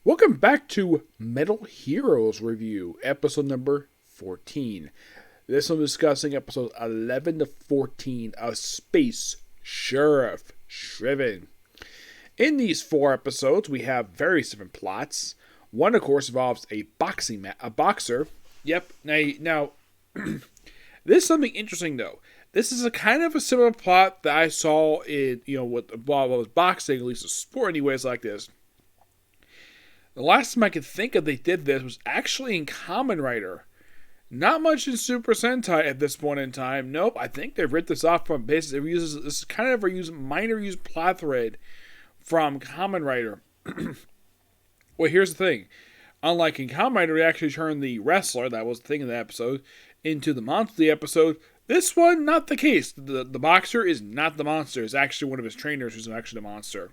Welcome back to Metal Heroes Review, episode number 14. This one discussing episodes 11 to 14 of Space Sheriff Shriven. In these four episodes, we have various different plots. One, of course, involves a boxer. Yep. Now, this is something interesting, though. This is a kind of a similar plot that I saw in, with boxing, at least a sport anyways like this. The last time I could think of they did this was actually in Kamen Rider. Not much in Super Sentai at this point in time. Nope, I think they've ripped this off from basically this is kind of a minor used plot thread from Kamen Rider. Well, here's the thing. Unlike in Kamen Rider, they actually turned the wrestler, that was the thing in the episode, into the monster of the episode. This one, not the case. The boxer is not the monster. It's actually one of his trainers who's actually the monster.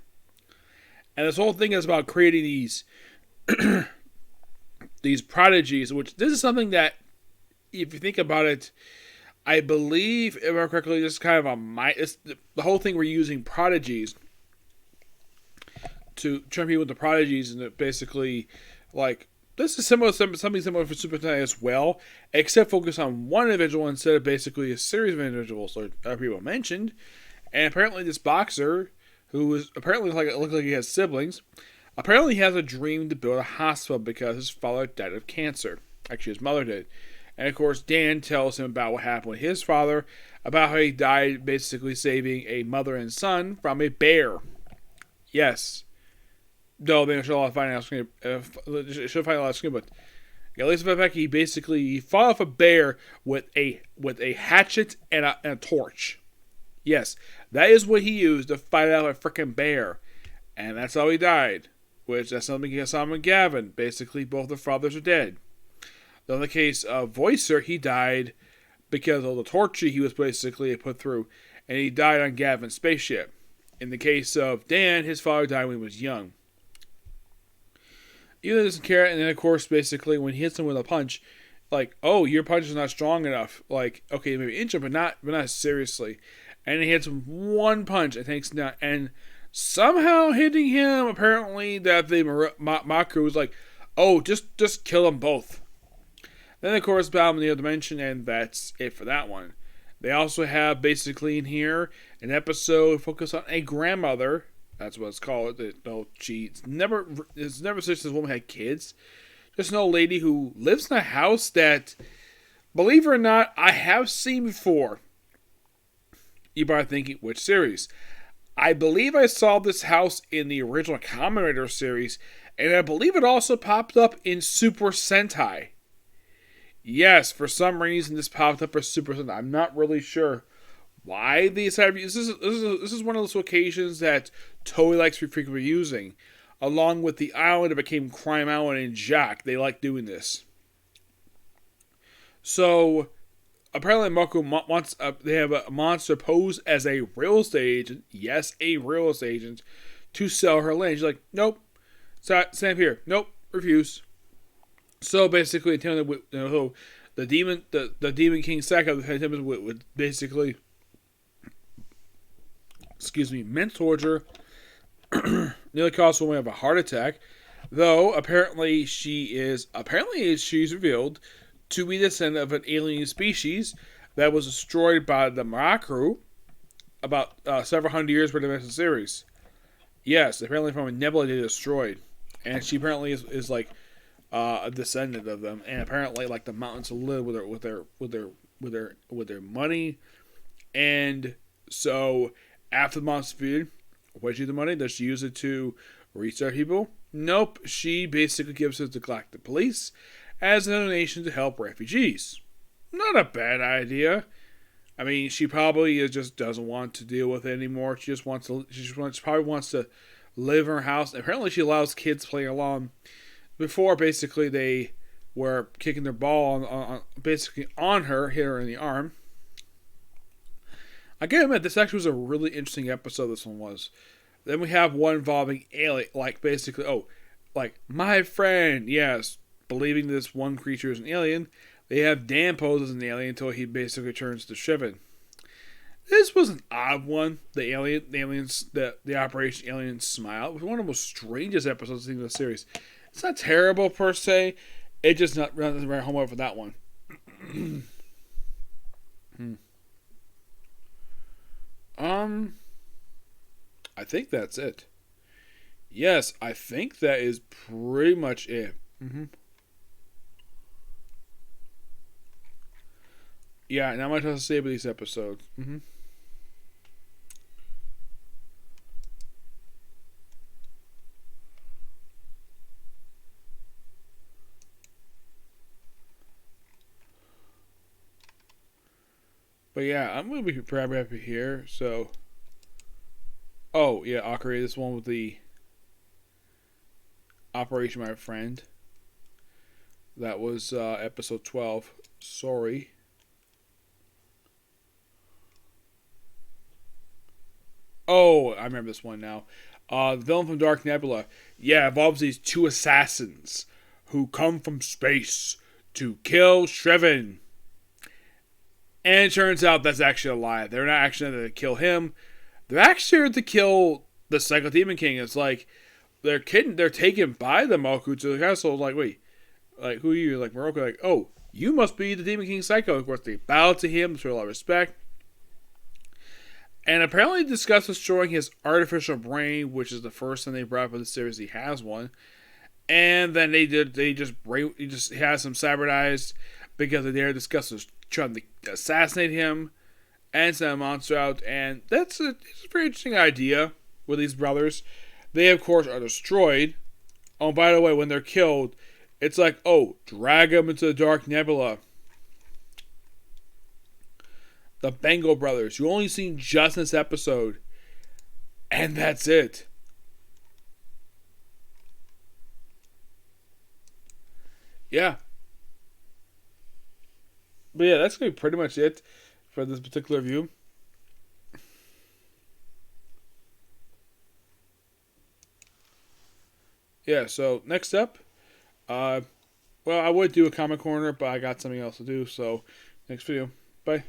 And this whole thing is about creating these these prodigies, which this is something that, if you think about it, I believe, if I remember correctly, this is kind of the whole thing we're using prodigies to turn people into prodigies, and basically, like, this is something similar for Super Sentai as well, except focus on one individual instead of basically a series of individuals, like other people mentioned. And apparently, this boxer, who is apparently looks like he has siblings, apparently he has a dream to build a hospital because his father died of cancer. Actually, his mother did. And of course, Dan tells him about what happened with his father, about how he died basically saving a mother and son from a bear. Yes. No, they should find out screen. Should find out screen, but at least the fact he fought off a bear with a hatchet and a torch. Yes, that is what he used to fight out a freaking bear, and that's how he died. Which that's something he saw with Gavin. Basically, both their fathers are dead. In the case of Voicer, he died because of the torture he was basically put through, and he died on Gavin's spaceship. In the case of Dan, his father died when he was young. Either doesn't care, and then of course, basically, when he hits him with a punch, like, oh, your punch is not strong enough. Like, okay, maybe inch him, but not seriously. And he hits him one punch, and takes down, and somehow hitting him, apparently, that the Maku was like, oh, just kill them both. Then, of course, Battle in the Other Dimension, and that's it for that one. They also have, basically, in here, an episode focused on a grandmother. That's what it's called. It's never such this woman had kids. Just an old lady who lives in a house that, believe it or not, I have seen before. You probably thinking, which series? I believe I saw this house in the original Kamen Rider series, and I believe it also popped up in Super Sentai. Yes, for some reason this popped up as Super Sentai. I'm not really sure why they decided to use this. This is one of those locations that Toei likes to be frequently using. Along with the island that became Crime Island in Jack, they like doing this. So, apparently Mako wants, they have a monster posed as a real estate agent. Yes, a real estate agent. To sell her land. She's like, nope. Stand here. Nope. Refuse. So basically, the demon king Saka had him with basically, mental torture. Nearly caused woman of a heart attack. Though apparently she's revealed to be the descendant of an alien species that was destroyed by the Maraku about several hundred years before the rest of the series. Yes, apparently from a nebula they destroyed, and she apparently is like a descendant of them, and apparently like the mountains live with their money, and so after the monster feud, what does she do with the money? Does she use it to restart people? Nope. She basically gives it to the Galactic Police as a donation to help refugees. Not a bad idea. I mean, she probably just doesn't want to deal with it anymore. She probably wants to live in her house. Apparently, she allows kids playing along. Before, basically, they were kicking their ball on her, hit her in the arm. I gotta admit, this actually was a really interesting episode. This one was. Then we have one involving alien, like basically, my friend, yes, believing this one creature is an alien. They have Dan pose as an alien until he basically turns to Shrivan. This was an odd one. The Operation Alien Smile. It was one of the most strangest episodes of the series. It's not terrible per se. It just not doesn't write homework for that one. I think that's it. Yes, I think that is pretty much it. Yeah, not much else to say about these episodes. But yeah, I'm gonna be probably happy here. So, oh yeah, Akari, this one with the Operation My Friend. That was episode 12. Sorry. Oh, I remember this one now. The villain from Dark Nebula. Yeah, involves these two assassins who come from space to kill Shrivan. And it turns out that's actually a lie. They're not actually there to kill him. They're actually there to kill the Psycho Demon King. It's like they're taken by the Moku to the castle. Like, wait, like who are you? Like Morocco. Like, oh, you must be the Demon King Psycho. Of course, they bow to him, show a lot of respect. And apparently discussed destroying his artificial brain, which is the first thing they brought up in the series. He has one. And then he just has him cybernized because they dare discuss trying to assassinate him and send a monster out. And it's a very interesting idea with these brothers. They, of course, are destroyed. Oh, by the way, when they're killed, it's like, oh, drag them into the Dark Nebula. The Bengal brothers. You only seen just this episode. And that's it. Yeah. But yeah, that's going to be pretty much it for this particular review. Yeah, so next up, well, I would do a comic corner, but I got something else to do, so next video. Bye.